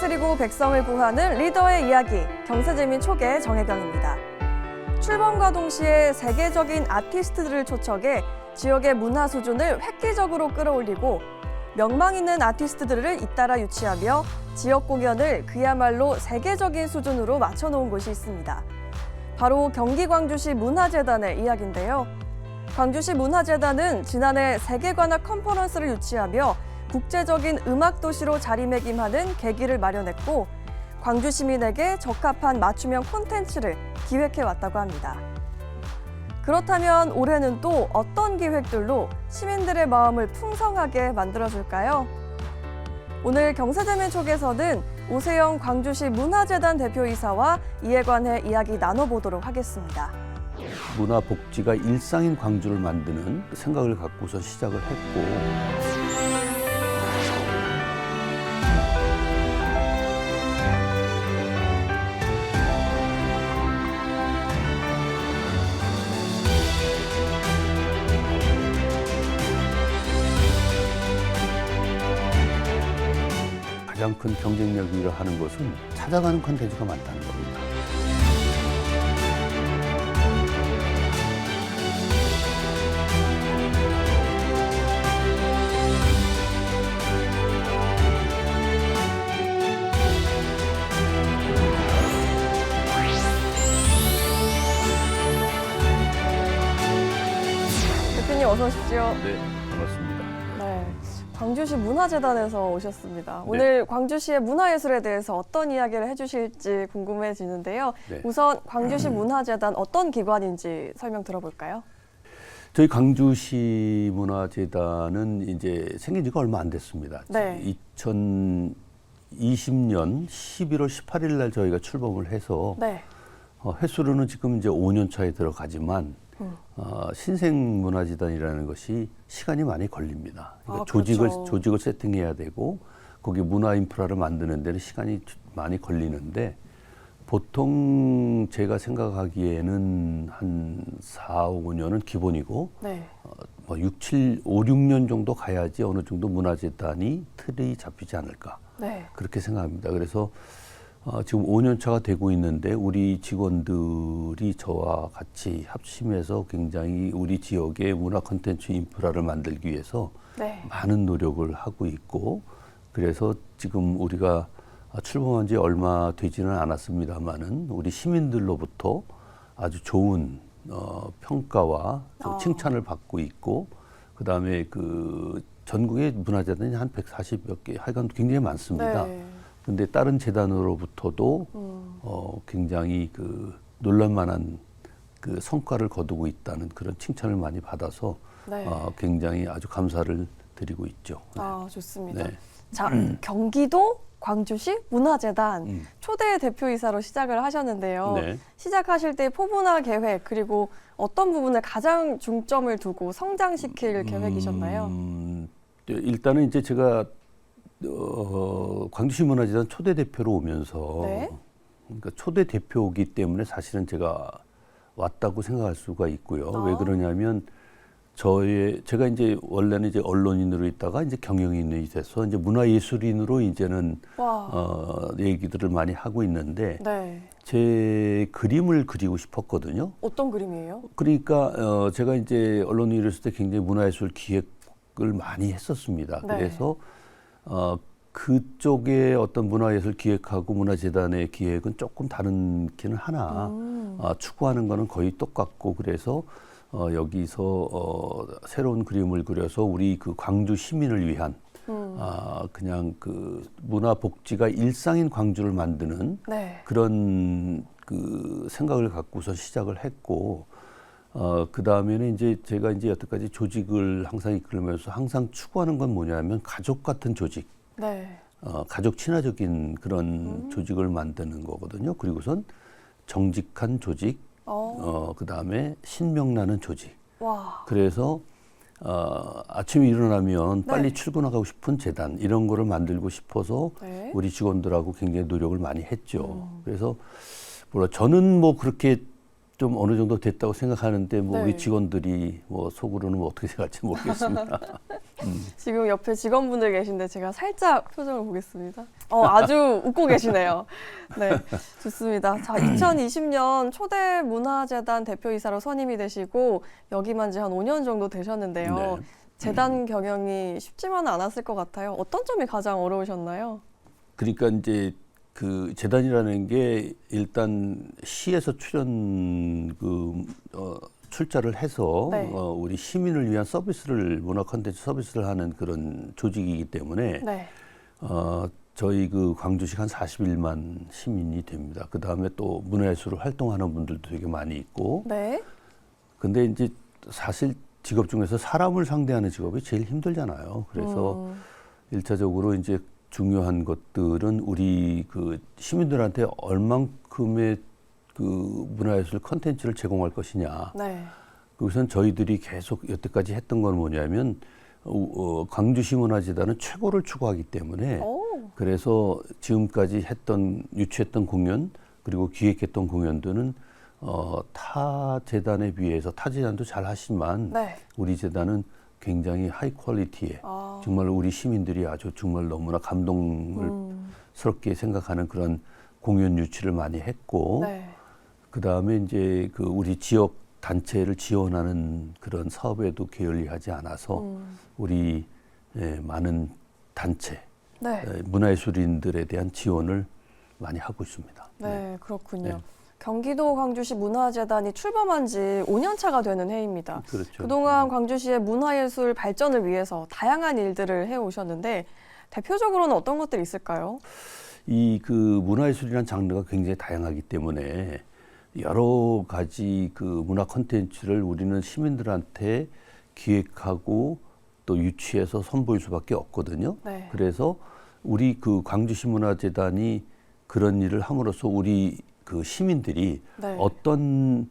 다스리고 백성을 구하는 리더의 이야기, 경세재민 초계 정혜경입니다. 출범과 동시에 세계적인 아티스트들을 초청해 지역의 문화 수준을 획기적으로 끌어올리고 명망 있는 아티스트들을 잇따라 유치하며 지역 공연을 그야말로 세계적인 수준으로 맞춰놓은 곳이 있습니다. 바로 경기 광주시 문화재단의 이야기인데요. 광주시 문화재단은 지난해 세계관악 컨퍼런스를 유치하며 국제적인 음악도시로 자리매김하는 계기를 마련했고 광주 시민에게 적합한 맞춤형 콘텐츠를 기획해왔다고 합니다. 그렇다면 올해는 또 어떤 기획들로 시민들의 마음을 풍성하게 만들어줄까요? 오늘 경세재민 촉에서는 오세영 광주시 문화재단 대표이사와 이에 관해 이야기 나눠보도록 하겠습니다. 문화복지가 일상인 광주를 만드는 생각을 갖고서 시작을 했고 가장 큰 경쟁력이라 하는 것은 찾아가는 콘텐츠가 많다는 겁니다. 대표님 어서 오십시오. 네, 반갑습니다. 네, 광주시 문화재단에서 오셨습니다. 오늘 광주시의 문화예술에 대해서 어떤 이야기를 해주실지 궁금해지는데요. 네. 우선 광주시 문화재단 어떤 기관인지 설명 들어볼까요? 저희 광주시 문화재단은 이제 생긴 지가 얼마 안 됐습니다. 네. 2020년 11월 18일 날 저희가 출범을 해서 네. 횟수로는 지금 이제 5년 차에 들어가지만 신생문화재단이라는 것이 시간이 많이 걸립니다. 그러니까 그렇죠. 조직을 세팅해야 되고 거기 문화 인프라를 만드는 데는 시간이 많이 걸리는데 보통 제가 생각하기에는 한 4, 5년은 기본이고 네. 5, 6년 정도 가야지 어느 정도 문화재단이 틀이 잡히지 않을까 네. 그렇게 생각합니다. 그래서 지금 5년 차가 되고 있는데 우리 직원들이 저와 같이 합심해서 굉장히 우리 지역의 문화 콘텐츠 인프라를 만들기 위해서 네. 많은 노력을 하고 있고 그래서 지금 우리가 출범한 지 얼마 되지는 않았습니다만은 우리 시민들로부터 아주 좋은 평가와 또 칭찬을 받고 있고 그다음에 그 전국의 문화재단이 한 140여 개 하여간 굉장히 많습니다. 네. 근데 다른 재단으로부터도 굉장히 그 놀랄만한 그 성과를 거두고 있다는 그런 칭찬을 많이 받아서 네. 굉장히 아주 감사를 드리고 있죠. 아, 좋습니다. 네. 자, 경기도 광주시 문화재단 초대 대표이사로 시작을 하셨는데요. 네. 시작하실 때 포문화 계획 그리고 어떤 부분을 가장 중점을 두고 성장시킬 계획이셨나요? 일단은 이제 제가 광주시 문화재단 초대 대표로 오면서 네. 그러니까 초대 대표이기 때문에 사실은 제가 왔다고 생각할 수가 있고요. 왜 그러냐면 제가 이제 원래는 이제 언론인으로 있다가 이제 경영인이 돼서 이제 문화예술인으로 이제는 얘기들을 많이 하고 있는데 네. 제 그림을 그리고 싶었거든요. 어떤 그림이에요? 그러니까 제가 이제 언론인으로 있을 때 굉장히 문화예술 기획을 많이 했었습니다. 네. 그래서 그쪽에 어떤 문화예술 기획하고 문화재단의 기획은 조금 다르기는 하나 추구하는 거는 거의 똑같고 그래서 여기서 새로운 그림을 그려서 우리 그 광주 시민을 위한 그냥 그 문화복지가 일상인 광주를 만드는 네. 그런 그 생각을 갖고서 시작을 했고 그 다음에는 이제 제가 이제 여태까지 조직을 항상 이끌면서 항상 추구하는 건 뭐냐면 가족 같은 조직, 네. 가족 친화적인 그런 조직을 만드는 거거든요. 그리고선 정직한 조직, 그 다음에 신명나는 조직. 와. 그래서 아침에 일어나면 네. 빨리 출근하고 싶은 재단 이런 거를 만들고 싶어서 네. 우리 직원들하고 굉장히 노력을 많이 했죠. 그래서 물론 저는 뭐 그렇게 좀 어느 정도 됐다고 생각하는데 뭐 네. 우리 직원들이 뭐 속으로는 뭐 어떻게 생각할지 모르겠습니다. 지금 옆에 직원분들 계신데 제가 살짝 표정을 보겠습니다. 아주 웃고 계시네요. 네, 좋습니다. 자, 2020년 초대 문화재단 대표이사로 선임이 되시고 여기만 지 한 5년 정도 되셨는데요. 네. 재단 경영이 쉽지만은 않았을 것 같아요. 어떤 점이 가장 어려우셨나요? 그러니까 이제 그 재단이라는 게 일단 시에서 출자를 해서 네. 우리 시민을 위한 서비스를 문화 콘텐츠 서비스를 하는 그런 조직이기 때문에 네. 저희 그 광주시 한 41만 시민이 됩니다. 그 다음에 또 문화예술을 활동하는 분들도 되게 많이 있고. 네. 근데 이제 사실 직업 중에서 사람을 상대하는 직업이 제일 힘들잖아요. 그래서 일차적으로 이제 중요한 것들은 우리 그 시민들한테 얼만큼의 그 문화예술 콘텐츠를 제공할 것이냐. 네. 우선 저희들이 계속 여태까지 했던 건 뭐냐면 광주시 문화재단은 최고를 추구하기 때문에 그래서 지금까지 유치했던 공연 그리고 기획했던 공연들은 타 재단에 비해서 타 재단도 잘 하지만 네. 우리 재단은 굉장히 하이 퀄리티에 정말 우리 시민들이 아주 정말 너무나 감동스럽게 생각하는 그런 공연 유치를 많이 했고 네. 그 다음에 이제 그 우리 지역 단체를 지원하는 그런 사업에도 게을리하지 않아서 우리 많은 단체, 네. 문화예술인들에 대한 지원을 많이 하고 있습니다. 네, 그렇군요. 네. 경기도 광주시 문화재단이 출범한 지 5년 차가 되는 해입니다. 그렇죠. 그동안 광주시의 문화예술 발전을 위해서 다양한 일들을 해오셨는데 대표적으로는 어떤 것들이 있을까요? 이 그 문화예술이라는 장르가 굉장히 다양하기 때문에 여러 가지 그 문화 콘텐츠를 우리는 시민들한테 기획하고 또 유치해서 선보일 수밖에 없거든요. 네. 그래서 우리 그 광주시 문화재단이 그런 일을 함으로써 우리 그 시민들이 네. 어떤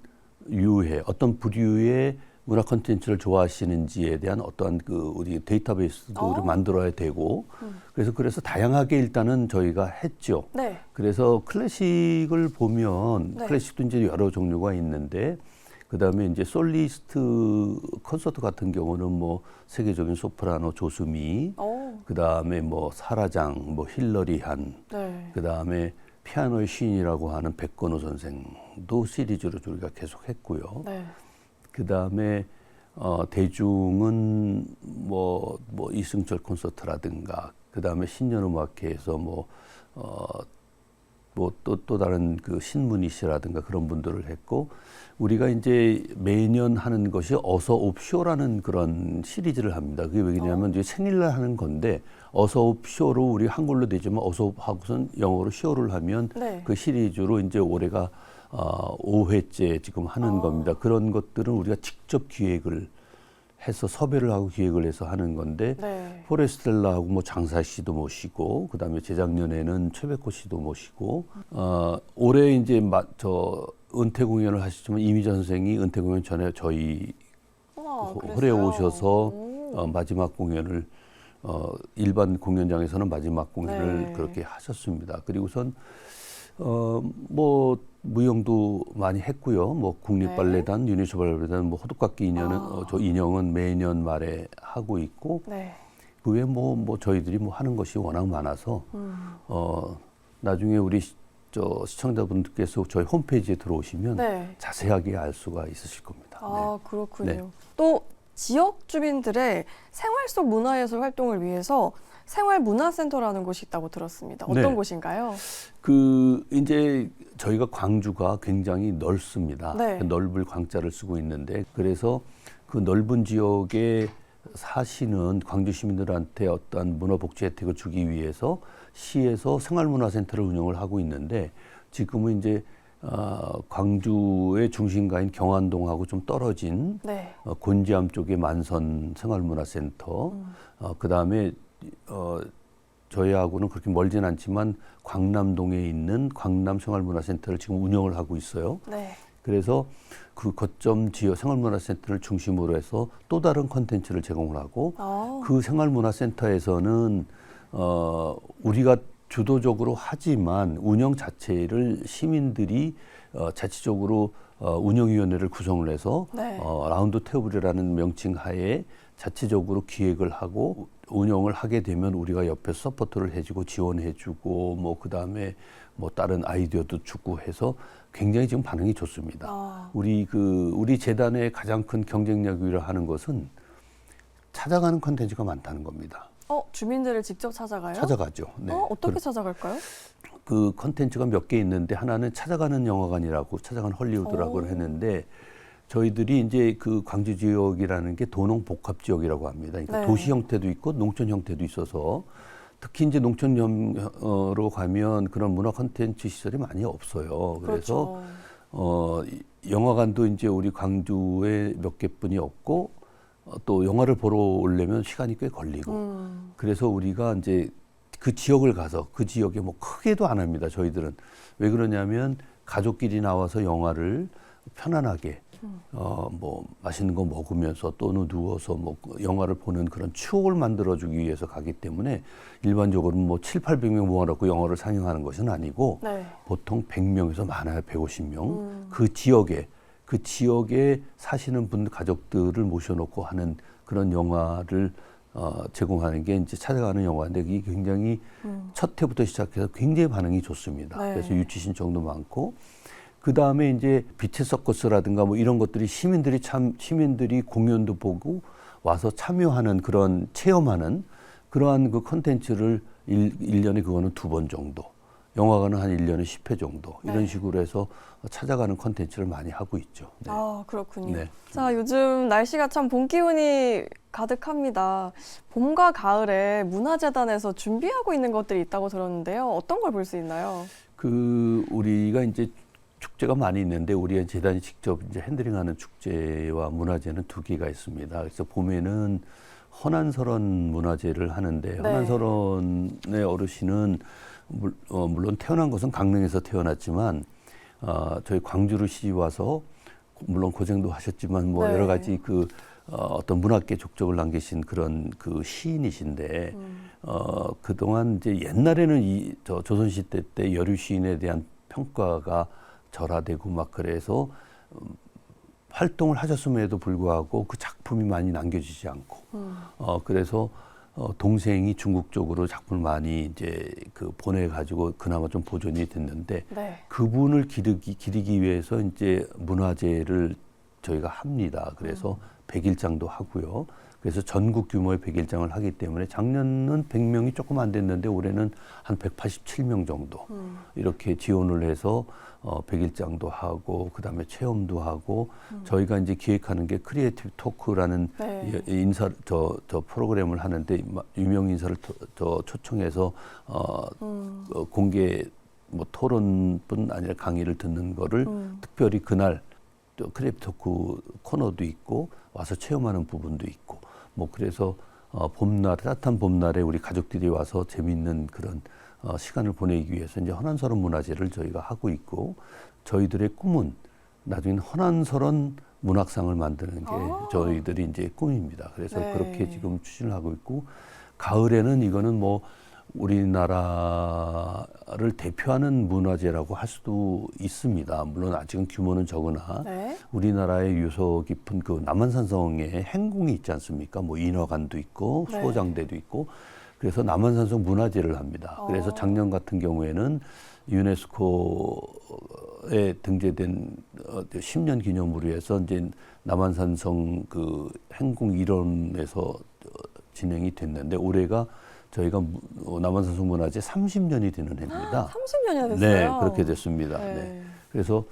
어떤 부류의 문화 콘텐츠를 좋아하시는지에 대한 어떠한 그 우리 데이터베이스도 우리 만들어야 되고 그래서 다양하게 일단은 저희가 했죠. 네. 그래서 클래식을 보면 네. 클래식도 이제 여러 종류가 있는데 그다음에 이제 솔리스트 콘서트 같은 경우는 뭐 세계적인 소프라노 조수미 그다음에 뭐 사라장 뭐 힐러리 한 네. 그다음에 피아노의 시인이라고 하는 백건호 선생도 시리즈로 우리가 계속 했고요. 네. 그다음에 대중은 뭐 이승철 콘서트라든가 그다음에 신년음악회에서 또 다른 그 신문희 씨라든가 그런 분들을 했고 우리가 이제 매년 하는 것이 어서 옵쇼라는 그런 시리즈를 합니다. 그게 왜냐하면 이제 생일날 하는 건데 어서 옵쇼로 우리 한글로 되지만 어서 옵 하고선 영어로 쇼를 하면 네. 그 시리즈로 이제 올해가 5회째 지금 하는 겁니다. 그런 것들은 우리가 직접 기획을 해서 섭외를 하고 기획을 해서 하는 건데 네. 포레스텔라하고 뭐 장사 씨도 모시고 그다음에 재작년에는 최백호 씨도 모시고 올해 이제 은퇴 공연을 하시지만 이미자 선생이 은퇴 공연 전에 저희 홀에 오셔서 마지막 공연을 일반 공연장에서는 마지막 공연을 네. 그렇게 하셨습니다. 그리고선 무용도 많이 했고요. 뭐 국립발레단, 유니스 발레단, 뭐 호두깎이 인연은 저 인형은 매년 말에 하고 있고 네. 그 외에 뭐 저희들이 뭐 하는 것이 워낙 많아서 나중에 우리 시청자분들께서 저희 홈페이지에 들어오시면 네. 자세하게 알 수가 있으실 겁니다. 아, 그렇군요. 네. 또 지역 주민들의 생활 속 문화예술 활동을 위해서 생활문화센터라는 곳이 있다고 들었습니다. 어떤 네. 곳인가요? 이제 저희가 광주가 굉장히 넓습니다. 네. 넓을 광자를 쓰고 있는데 그래서 그 넓은 지역에 사시는 광주 시민들한테 어떠한 문화복지 혜택을 주기 위해서 시에서 생활문화센터를 운영을 하고 있는데 지금은 이제 광주의 중심가인 경안동하고 좀 떨어진 네. 곤지암 쪽의 만선 생활문화센터 그다음에 저희하고는 그렇게 멀진 않지만 광남동에 있는 광남생활문화센터를 지금 운영을 하고 있어요. 네. 그래서 그 거점 지역 생활문화센터를 중심으로 해서 또 다른 콘텐츠를 제공을 하고 그 생활문화센터에서는 우리가 주도적으로 하지만 운영 자체를 시민들이 자체적으로 운영위원회를 구성을 해서 네. 라운드 테이블이라는 명칭 하에 자체적으로 기획을 하고 운영을 하게 되면 우리가 옆에서 서포트를 해주고 지원해주고 뭐 그다음에 뭐 다른 아이디어도 주고 해서 굉장히 지금 반응이 좋습니다. 우리 재단의 가장 큰 경쟁력이라 하는 것은 찾아가는 콘텐츠가 많다는 겁니다. 주민들을 직접 찾아가요? 찾아가죠. 네. 어떻게 찾아갈까요? 그 콘텐츠가 몇 개 있는데 하나는 찾아가는 영화관이라고 찾아가는 헐리우드라고 했는데 저희들이 이제 그 광주 지역이라는 게 도농 복합 지역이라고 합니다. 그러니까 네. 도시 형태도 있고 농촌 형태도 있어서 특히 이제 농촌으로 가면 그런 문화 콘텐츠 시설이 많이 없어요. 그래서 영화관도 이제 우리 광주에 몇 개뿐이 없고 또 영화를 보러 오려면 시간이 꽤 걸리고 그래서 우리가 이제 그 지역을 가서 그 지역에 뭐 크게도 안 합니다. 저희들은 왜 그러냐면 가족끼리 나와서 영화를 편안하게 뭐 맛있는 거 먹으면서 또는 누워서 뭐 영화를 보는 그런 추억을 만들어주기 위해서 가기 때문에 일반적으로 뭐 700~800명 모아놓고 영화를 상영하는 것은 아니고 네. 보통 100명에서 많아야 150명 그 지역에 사시는 분 가족들을 모셔놓고 하는 그런 영화를 제공하는 게 이제 찾아가는 영화인데 이게 굉장히 첫 회부터 시작해서 굉장히 반응이 좋습니다. 네. 그래서 유치 신청도 많고 그 다음에 이제 빛의 서커스라든가 뭐 이런 것들이 시민들이 공연도 보고 와서 참여하는 그런 체험하는 그러한 그 컨텐츠를 1년에 그거는 2번 정도. 영화관은 한 1년에 10회 정도 이런 네. 식으로 해서 찾아가는 콘텐츠를 많이 하고 있죠. 네. 그렇군요. 네. 자, 요즘 날씨가 참 봄 기운이 가득합니다. 봄과 가을에 문화재단에서 준비하고 있는 것들이 있다고 들었는데요. 어떤 걸 볼 수 있나요? 우리가 이제 축제가 많이 있는데 우리 재단이 직접 이제 핸들링하는 축제와 문화제는 2개가 있습니다. 그래서 봄에는 헌안설원 문화제를 하는데 네. 헌안설원의 어르신은 물론 태어난 것은 강릉에서 태어났지만 저희 광주로 시집 와서 물론 고생도 하셨지만 뭐 네. 여러 가지 어떤 문학계 족적을 남기신 그런 그 시인이신데 그동안 이제 옛날에는 조선시대 때 여류 시인에 대한 평가가 절하되고 막 그래서 활동을 하셨음에도 불구하고 그 작품이 많이 남겨지지 않고 그래서 동생이 중국 쪽으로 작품을 많이 이제 보내가지고 그나마 좀 보존이 됐는데 네. 그분을 기리기 위해서 이제 문화제를 저희가 합니다. 그래서 100일장도 하고요. 그래서 전국 규모의 100일장을 하기 때문에 작년은 100명이 조금 안 됐는데 올해는 한 187명 정도 이렇게 지원을 해서 100일장도 하고 그다음에 체험도 하고 저희가 이제 기획하는 게 크리에이티브 토크라는 네. 저 프로그램을 하는데 유명 인사를 초청해서 공개 뭐 토론뿐 아니라 강의를 듣는 거를 특별히 그날 또 크리에이티브 토크 코너도 있고 와서 체험하는 부분도 있고 뭐 그래서 따뜻한 봄날에 우리 가족들이 와서 재미있는 그런 시간을 보내기 위해서 이제 헌안설원 문화제를 저희가 하고 있고 저희들의 꿈은 나중에 헌안설원 문학상을 만드는 게 저희들이 이제 꿈입니다. 그래서 네. 그렇게 지금 추진을 하고 있고 가을에는 이거는 뭐 우리나라를 대표하는 문화재라고 할 수도 있습니다. 물론 아직은 규모는 적으나 네. 우리나라의 유서 깊은 그 남한산성에 행궁이 있지 않습니까? 뭐 인화관도 있고 네. 수호장대도 있고 그래서 남한산성 문화재를 합니다. 그래서 작년 같은 경우에는 유네스코에 등재된 10년 기념으로 해서 이제 남한산성 그 행궁 일원에서 진행이 됐는데 올해가 저희가 남한산성 문화재 30년이 되는 해입니다. 30년이나 됐어요? 네, 그렇게 됐습니다. 네. 네. 그래서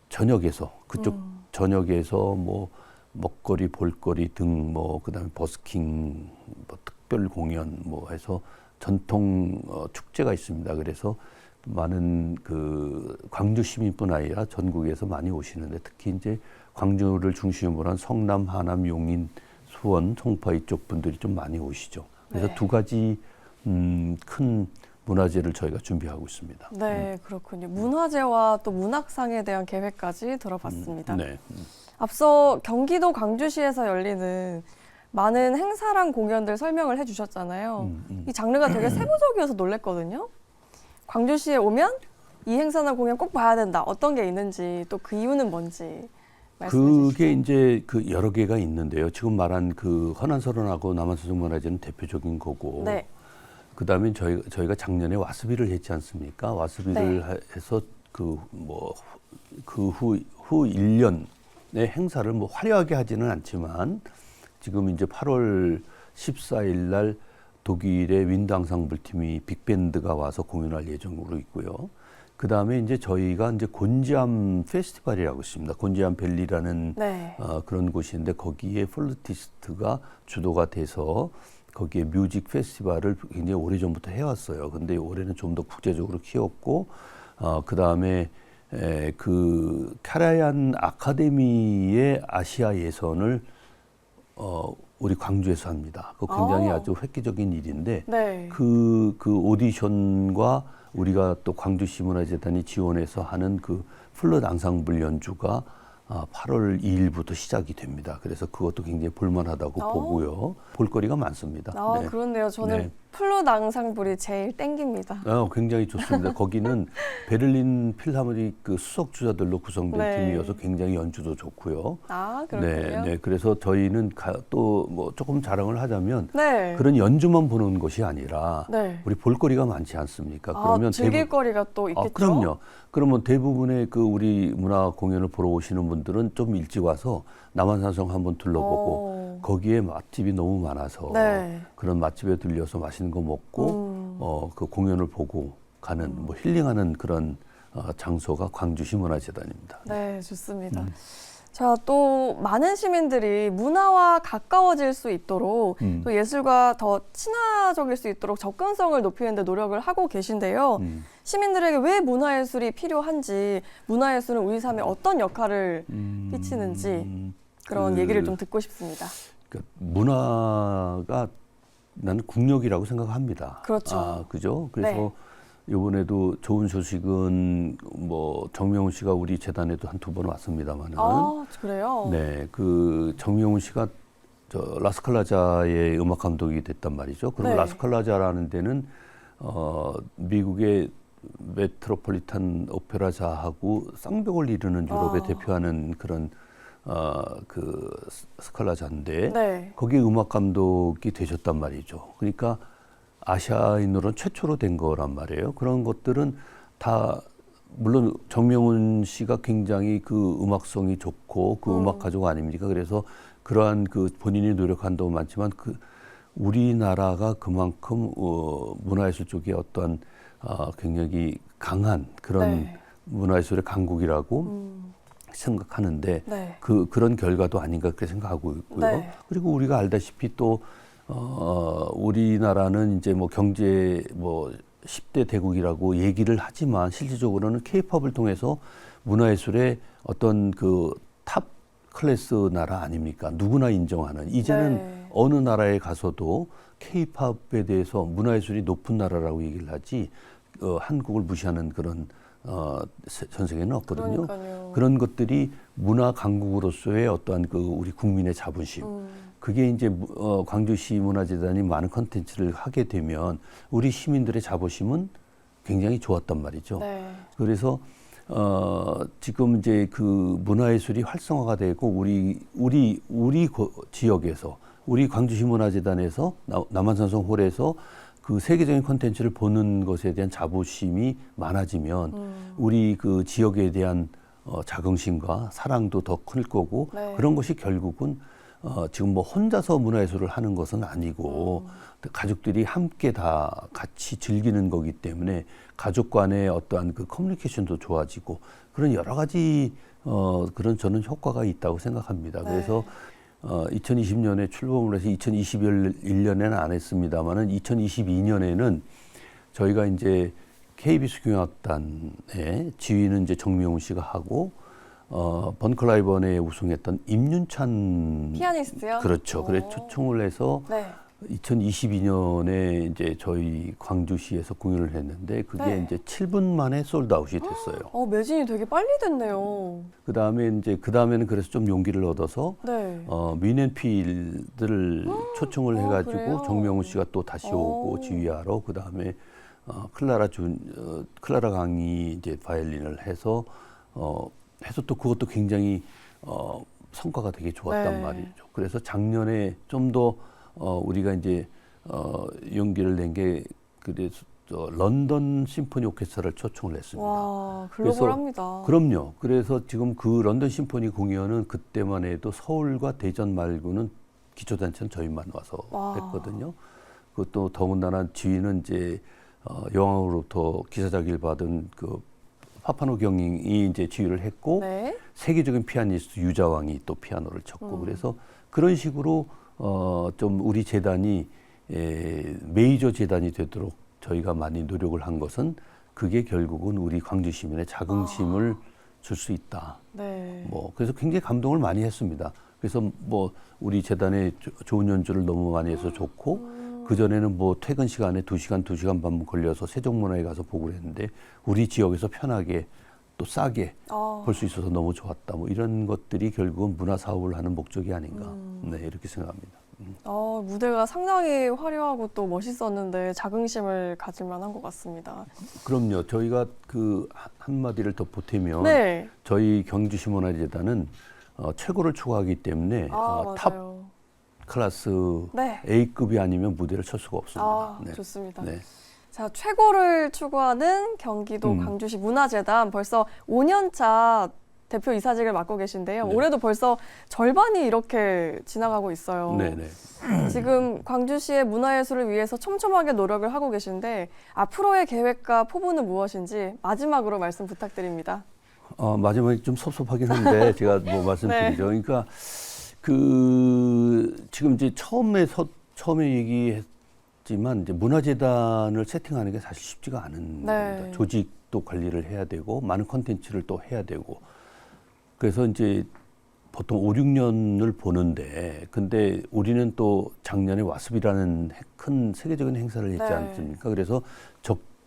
저녁에서 그쪽 저녁에서 뭐 먹거리, 볼거리 등 뭐 그다음에 버스킹, 뭐 특별 공연 뭐 해서 전통 축제가 있습니다. 그래서 많은 그 광주 시민뿐 아니라 전국에서 많이 오시는데 특히 이제 광주를 중심으로 한 성남, 하남, 용인, 수원, 송파 이쪽 분들이 좀 많이 오시죠. 그래서 네. 2가지 큰 문화제를 저희가 준비하고 있습니다. 네, 그렇군요. 문화재와 또 문학상에 대한 계획까지 들어봤습니다. 네. 앞서 경기도 광주시에서 열리는 많은 행사랑 공연들 설명을 해주셨잖아요. 이 장르가 되게 세부적이어서 놀랬거든요. 광주시에 오면 이 행사나 공연 꼭 봐야 된다. 어떤 게 있는지 또 그 이유는 뭔지 말씀해 주시죠. 그게 이제 그 여러 개가 있는데요. 지금 말한 그 헌안설원하고 남한산성문화제는 대표적인 거고, 네. 그다음에 저희가 작년에 와스비를 했지 않습니까? 와스비를 네. 해서 그 후 1년의 행사를 뭐 화려하게 하지는 않지만 지금 이제 8월 14일 날 독일의 윈드 앙상블 팀이 빅밴드가 와서 공연할 예정으로 있고요. 그 다음에 이제 저희가 이제 곤지암 페스티벌이라고 있습니다. 곤지암 밸리라는 네. 그런 곳인데 거기에 플루티스트가 주도가 돼서 거기에 뮤직 페스티벌을 굉장히 오래전부터 해왔어요. 근데 올해는 좀 더 국제적으로 키웠고, 그 다음에 그 카라얀 아카데미의 아시아 예선을 우리 광주에서 합니다. 그 굉장히 아주 획기적인 일인데 네. 그 오디션과 우리가 또 광주시 문화재단이 지원해서 하는 그 플룻 앙상블 연주가 8월 2일부터 시작이 됩니다. 그래서 그것도 굉장히 볼만하다고 보고요. 볼거리가 많습니다. 네. 그렇네요. 저는 네. 플룻 앙상블이 제일 땡깁니다. 굉장히 좋습니다. 거기는 베를린 필하모닉 그 수석 주자들로 구성된 네. 팀이어서 굉장히 연주도 좋고요. 그렇군요. 네. 그래서 저희는 또 뭐 조금 자랑을 하자면 네. 그런 연주만 보는 것이 아니라 네. 우리 볼거리가 많지 않습니까? 그러면 즐길 거리가 또 있겠죠? 그럼요. 그러면 대부분의 그 우리 문화 공연을 보러 오시는 분들은 좀 일찍 와서 남한산성 한번 둘러보고 거기에 맛집이 너무 많아서 네. 그런 맛집에 들려서 맛있는 거 먹고 그 공연을 보고 가는 뭐 힐링하는 그런 장소가 광주시 문화재단입니다. 네, 좋습니다. 자, 또 많은 시민들이 문화와 가까워질 수 있도록 또 예술과 더 친화적일 수 있도록 접근성을 높이는 데 노력을 하고 계신데요. 시민들에게 왜 문화예술이 필요한지, 문화예술은 우리 삶에 어떤 역할을 끼치는지 그런 얘기를 좀 듣고 싶습니다. 그러니까 문화가 나는 국력이라고 생각합니다. 그렇죠. 그죠? 그래서 네. 이번에도 좋은 소식은 뭐 정명훈 씨가 우리 재단에도 한 두 번 왔습니다만은. 그래요? 네, 그 정명훈 씨가 저 라스칼라자의 음악 감독이 됐단 말이죠. 그럼 네. 라스칼라자라는 데는 미국의 메트로폴리탄 오페라자하고 쌍벽을 이루는 유럽에 대표하는 그런 그 스칼라자인데 네. 거기 음악 감독이 되셨단 말이죠. 그러니까 아시아인으로는 최초로 된 거란 말이에요. 그런 것들은 다 물론 정명훈 씨가 굉장히 그 음악성이 좋고 그 음악 가족 아닙니까? 그래서 그러한 그 본인이 노력한 도 많지만 그 우리나라가 그만큼 문화예술 쪽에 어떤 굉장히 강한 그런 네. 문화예술의 강국이라고 생각하는데 네. 그런 결과도 아닌가 그렇게 생각하고 있고요. 네. 그리고 우리가 알다시피 또 우리나라는 이제 뭐 경제 뭐 10대 대국이라고 얘기를 하지만 실질적으로는 케이팝을 통해서 문화예술의 어떤 그 탑 클래스 나라 아닙니까? 누구나 인정하는. 이제는 네. 어느 나라에 가서도 케이팝에 대해서 문화예술이 높은 나라라고 얘기를 하지 한국을 무시하는 그런 전 세계는 없거든요. 그러니까요. 그런 것들이 문화 강국으로서의 어떠한 그 우리 국민의 자부심. 그게 이제 광주시 문화재단이 많은 컨텐츠를 하게 되면 우리 시민들의 자부심은 굉장히 좋았단 말이죠. 네. 그래서 지금 이제 그 문화예술이 활성화가 되고 우리 지역에서 우리 광주시 문화재단에서 남한산성 홀에서 그 세계적인 콘텐츠를 보는 것에 대한 자부심이 많아지면 우리 그 지역에 대한 자긍심과 사랑도 더 클 거고 네. 그런 것이 결국은 지금 뭐 혼자서 문화예술을 하는 것은 아니고 가족들이 함께 다 같이 즐기는 거기 때문에 가족 간의 어떠한 그 커뮤니케이션도 좋아지고 그런 여러 가지 그런 저는 효과가 있다고 생각합니다. 네. 그래서 2020년에 출범을 해서 2021년에는 안 했습니다만은 2022년에는 저희가 이제 KBS 경영악단의 지휘는 이제 정명훈 씨가 하고 번클라이번에 우승했던 임윤찬 피아니스트요? 그렇죠. 그래 초청을 해서 네. 2022년에 이제 저희 광주시에서 공연을 했는데 그게 네. 이제 7분 만에 솔드아웃이 됐어요. 매진이 되게 빨리 됐네요. 그다음에는 그래서 좀 용기를 얻어서 네. 민앤필들을 초청을 해가지고 그래요? 정명훈 씨가 또 다시 오고 지휘하러 그다음에 클라라 강이 이제 바이올린을 해서 또 그것도 굉장히 성과가 되게 좋았단 네. 말이죠. 그래서 작년에 좀 더 우리가 이제 용기를 낸 게 그래서 런던 심포니 오케스트라를 초청을 했습니다. 와, 그래서 글로벌합니다. 그럼요. 그래서 지금 그 런던 심포니 공연은 그때만 해도 서울과 대전 말고는 기초단체는 저희만 와서 와. 했거든요. 그것도 더군다나 지휘는 이제 여왕으로부터 기사자기를 받은 그 파파노 경이 이제 지휘를 했고 네. 세계적인 피아니스트 유자왕이 또 피아노를 쳤고 그래서 그런 식으로 좀 우리 재단이 메이저 재단이 되도록 저희가 많이 노력을 한 것은 그게 결국은 우리 광주 시민의 자긍심을 줄 수 있다. 네. 뭐 그래서 굉장히 감동을 많이 했습니다. 그래서 뭐 우리 재단에 좋은 연주를 너무 많이 해서 좋고 그 전에는 뭐 퇴근 시간에 2시간, 2시간 반 걸려서 세종문화에 가서 보고 그랬는데 우리 지역에서 편하게 또 싸게 볼 수 있어서 너무 좋았다. 뭐 이런 것들이 결국은 문화 사업을 하는 목적이 아닌가. 네, 이렇게 생각합니다. 무대가 상당히 화려하고 또 멋있었는데 자긍심을 가질 만한 것 같습니다. 그럼요. 저희가 그 한마디를 더 보태면 네. 저희 경주시문화재단은 최고를 추구하기 때문에 탑 맞아요. 클래스 네. A급이 아니면 무대를 칠 수가 없습니다. 네. 좋습니다. 네. 자, 최고를 추구하는 경기도 광주시 문화재단 벌써 5년차 대표 이사직을 맡고 계신데요. 네. 올해도 벌써 절반이 이렇게 지나가고 있어요. 네네. 지금 광주시의 문화예술을 위해서 촘촘하게 노력을 하고 계신데 앞으로의 계획과 포부는 무엇인지 마지막으로 말씀 부탁드립니다. 마지막에 좀 섭섭하긴 한데 제가 뭐 말씀드리죠. 네. 그러니까 지금 이제 처음에 얘기했지만 이제 문화재단을 세팅하는 게 사실 쉽지가 않은 네. 겁니다. 조직도 관리를 해야 되고 많은 콘텐츠를 또 해야 되고 그래서 이제 보통 5, 6년을 보는데 근데 우리는 또 작년에 와습이라는 큰 세계적인 행사를 했지 네. 않습니까? 그래서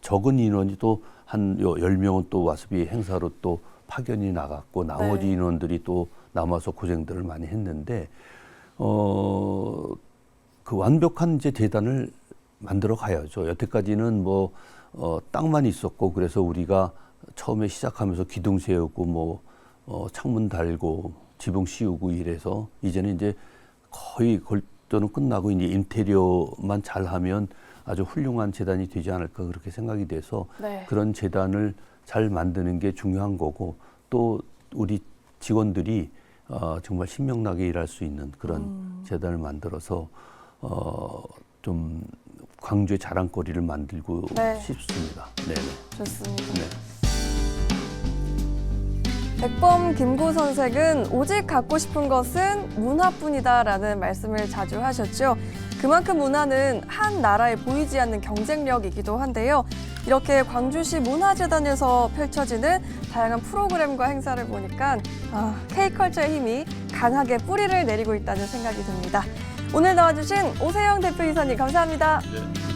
적은 인원이 또 한 10명은 또 와습이 행사로 또 파견이 나갔고 나머지 네. 인원들이 또 남아서 고생들을 많이 했는데 그 완벽한 이제 재단을 만들어 가야죠. 여태까지는 뭐 땅만 있었고 그래서 우리가 처음에 시작하면서 기둥 세우고 뭐 창문 달고 지붕 씌우고 이래서 이제는 이제 거의 골조는 끝나고 이제 인테리어만 잘하면 아주 훌륭한 재단이 되지 않을까 그렇게 생각이 돼서 네. 그런 재단을 잘 만드는 게 중요한 거고 또 우리 직원들이 정말 신명나게 일할 수 있는 그런 재단을 만들어서 좀 광주의 자랑거리를 만들고 네. 싶습니다. 네네. 좋습니다. 네. 백범 김구 선생은 오직 갖고 싶은 것은 문화뿐이다라는 말씀을 자주 하셨죠. 그만큼 문화는 한 나라에 보이지 않는 경쟁력이기도 한데요. 이렇게 광주시 문화재단에서 펼쳐지는 다양한 프로그램과 행사를 보니까 K컬처의 힘이 강하게 뿌리를 내리고 있다는 생각이 듭니다. 오늘 나와주신 오세영 대표이사님 감사합니다. 네.